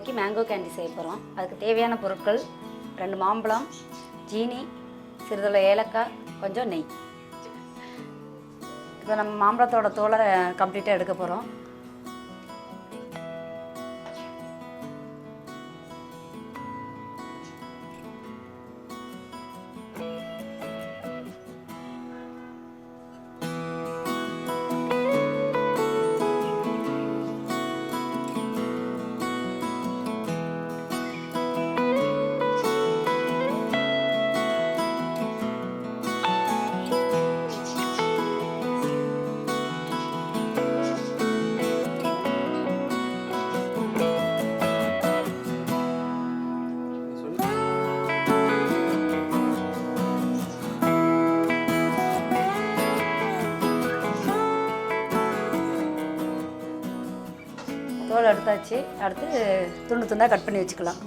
ரூபாய்க்கு mango candy செய்ய போகிறோம். அதுக்கு தேவையான பொருட்கள் 2 மாம்பழம், ஜீனி, சிறிதளவு ஏலக்காய், கொஞ்சம் நெய். இப்போ நம்ம மாம்பழத்தோட தோலை கம்ப்ளீட்டாக எடுக்க போகிறோம். தோல் எடுத்தாச்சு. அடுத்து துண்டு துண்டாக கட் பண்ணி வச்சுக்கலாம்.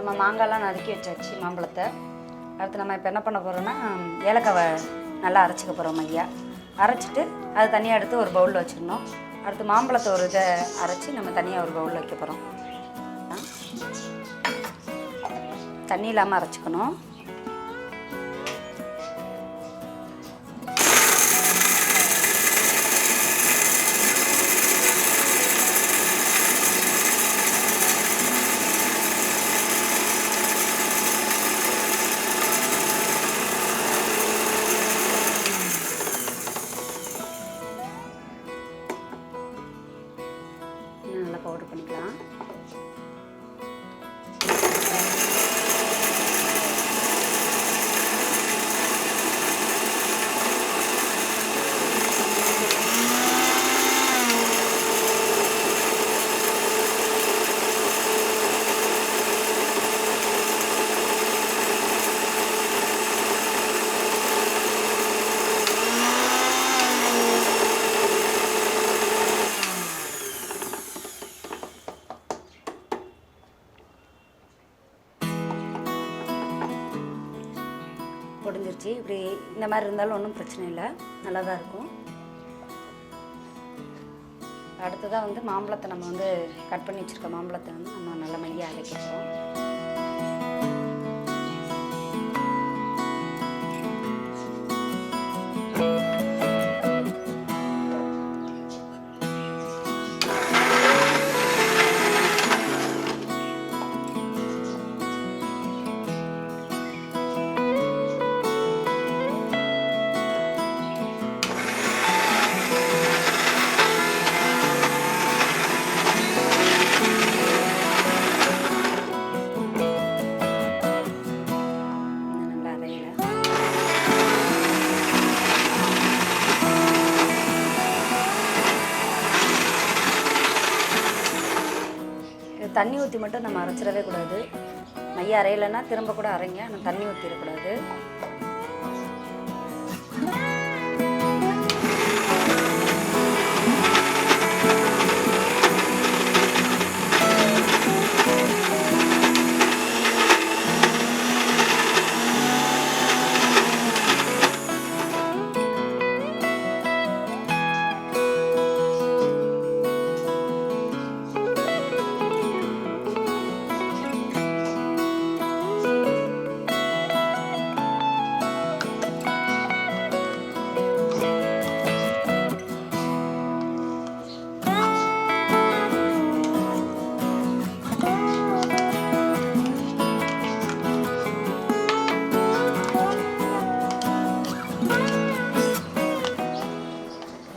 நம்ம மாங்காய்லாம் நறுக்கி வச்சாச்சு மாம்பழத்தை. அடுத்து நம்ம இப்போ என்ன பண்ண போகிறோம்னா ஏலக்காவை நல்லா அரைச்சிக்க போகிறோம். மையா அரைச்சிட்டு அது தனியாக எடுத்து ஒரு பவுலில் வச்சுக்கணும். அடுத்து மாம்பழத்தை ஒரு இதை அரைச்சி நம்ம தனியாக ஒரு பவுலில் வைக்க போகிறோம். தண்ணி இல்லாமல் அரைச்சிக்கணும். நல்லா பவுடர் பண்ணிக்கலாம். பொடிஞ்சிருச்சு. இப்படி இந்த மாதிரி இருந்தாலும் ஒன்றும் பிரச்சனை இல்லை, நல்லா தான் இருக்கும். அடுத்ததாக வந்து மாம்பழத்தை நம்ம வந்து கட் பண்ணி வச்சுருக்க மாம்பழத்தை வந்து நம்ம நல்லா மையாக அரைக்க போகிறோம். தண்ணி ஊற்றி மட்டும் நம்ம அரைச்சிடவே கூடாது. மைய அரையலைன்னா திரும்ப கூட அரைங்க, ஆனால் தண்ணி ஊற்றிடக்கூடாது.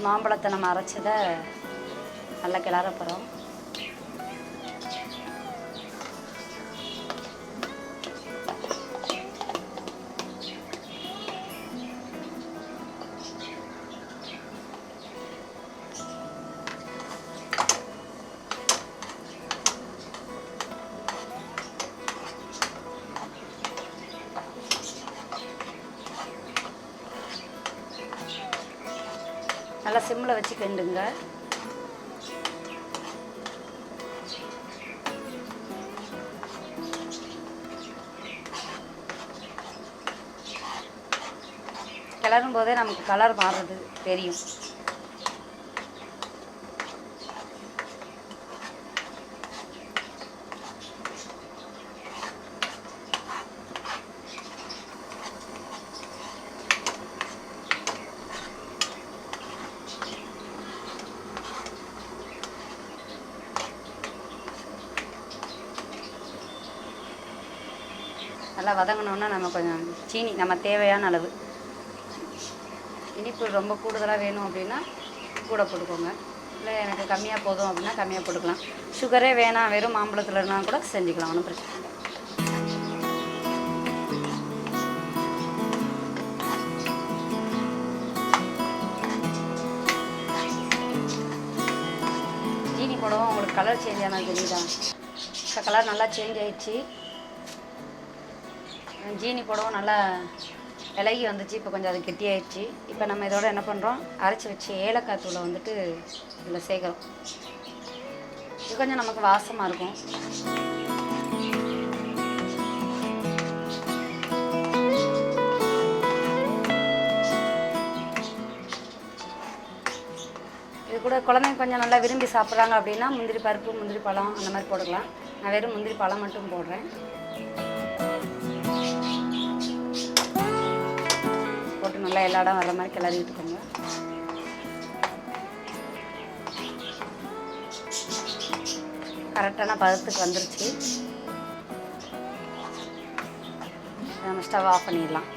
மாம்பழத்தை நம்ம அரைச்சதை நல்லா கிளற போகிறோம். நல்லா சிம்மில் வச்சு கிண்டுங்க. கிளறும் போதே நமக்கு கலர் மாறுறது தெரியும். நல்லா வதங்கினோன்னா நம்ம கொஞ்சம் சீனி நம்ம தேவையான அளவு, இனிப்பு ரொம்ப கூடுதலாக வேணும் அப்படின்னா கூட போட்டுக்கோங்க, இல்லை எனக்கு கம்மியாக போதும் அப்படின்னா கம்மியாக போட்டுக்கலாம். சுகரே வேணாம் வெறும் மாம்பழத்தில் இருந்தால் கூட செஞ்சுக்கலாம், ஒன்றும் பிரச்சனை இல்லை. ஜீனி போடவும் உங்களுக்கு கலர் சேஞ்ச் ஆனால் தெரியுதா? கலர் நல்லா சேஞ்ச் ஆயிடுச்சு. ஜீனி போடவும் நல்லா விலகி வந்துச்சு. இப்போ கொஞ்சம் அது கெட்டியாயிடுச்சு. இப்போ நம்ம இதோட என்ன பண்ணுறோம், அரைச்சி வச்சு ஏலக்காய் தூளை வந்துட்டு இதில் சேர்க்குறோம். இது கொஞ்சம் நமக்கு வாசமாக இருக்கும். இது கூட குழந்தைங்க கொஞ்சம் நல்லா விரும்பி சாப்பிட்றாங்க அப்படின்னா முந்திரி பருப்பு, முந்திரி பழம் அந்த மாதிரி போடலாம். நான் வெறும் முந்திரி பழம் மட்டும் போடுறேன். போட்டு நல்லா எல்லா இடம் வர மாதிரி கிளறி விட்டுக்கோங்க. கரெக்டான பதத்துக்கு வந்துருச்சு. நம்ம ஸ்டவ் ஆஃப் பண்ணிடலாம்.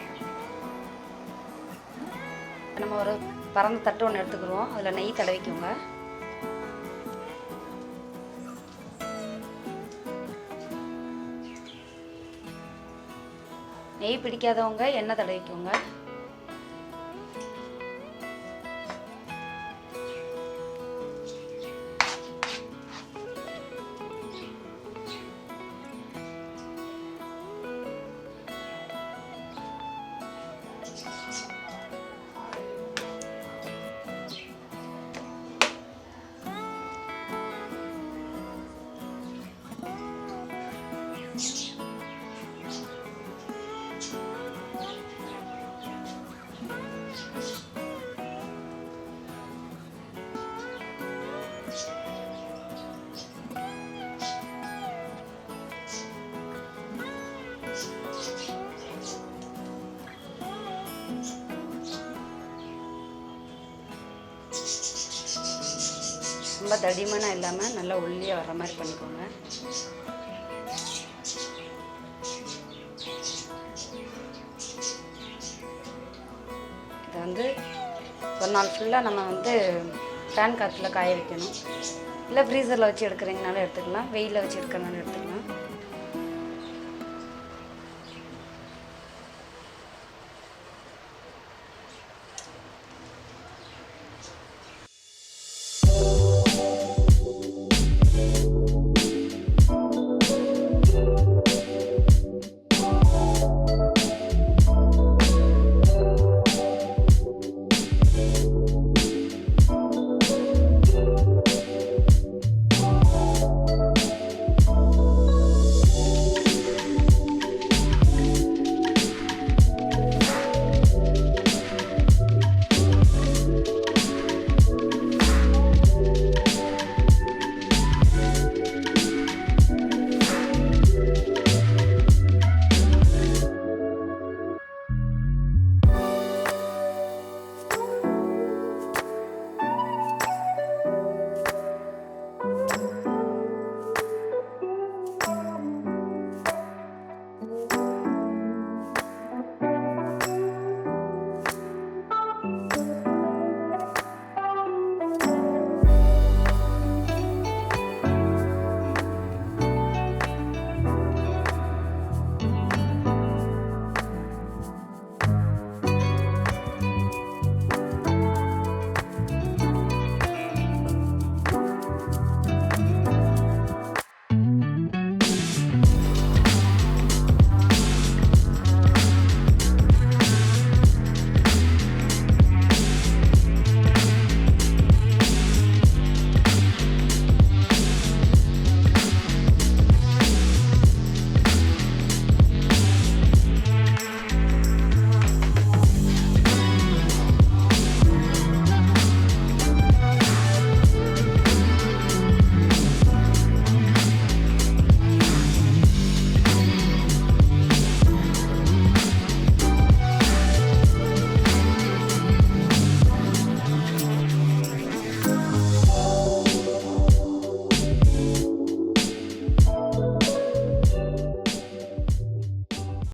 நம்ம ஒரு பறந்த தட்டு ஒன்று எடுத்துக்கிடுவோம். அதில் நெய் தடவிக்கோங்க. நெய் பிடிக்காதவங்க எண்ணெய் தடவிக்கோங்க. ரொம்ப தடிமனாக இல்லாமல் நல்லா ஒல்லியாக வர்ற மாதிரி பண்ணிக்கோங்க. இதை வந்து ஒரு நாள் ஃபுல்லாக நம்ம வந்து ஃபேன் காற்றுல காய வைக்கணும். இல்லை ஃப்ரீசரில் வச்சு எடுக்கிறீங்கனாலும் எடுத்துக்கலாம், வெயிலில் வச்சு எடுக்கிறனாலும் எடுத்துக்கலாம்.